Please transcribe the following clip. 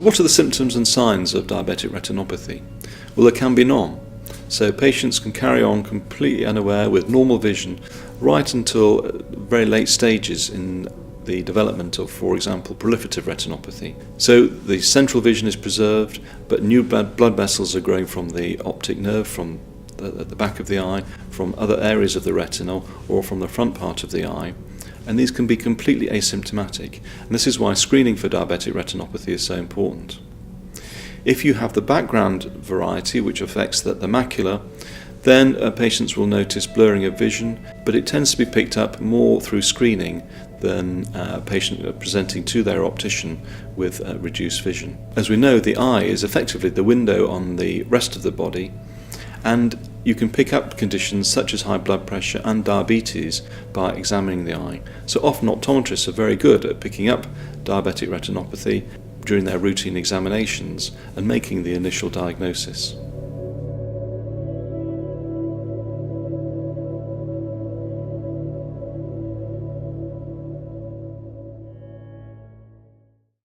What are the symptoms and signs of diabetic retinopathy? Well, there can be none. So patients can carry on completely unaware with normal vision right until very late stages in the development of, for example, proliferative retinopathy. So the central vision is preserved, but new blood vessels are growing from the optic nerve, from the back of the eye, from other areas of the retina, or from the front part of the eye. And these can be completely asymptomatic. And this is why screening for diabetic retinopathy is so important. If you have the background variety, which affects the macula, then patients will notice blurring of vision, but it tends to be picked up more through screening than a patient presenting to their optician with reduced vision. As we know, the eye is effectively the window on the rest of the body, and you can pick up conditions such as high blood pressure and diabetes by examining the eye. So often optometrists are very good at picking up diabetic retinopathy during their routine examinations and making the initial diagnosis.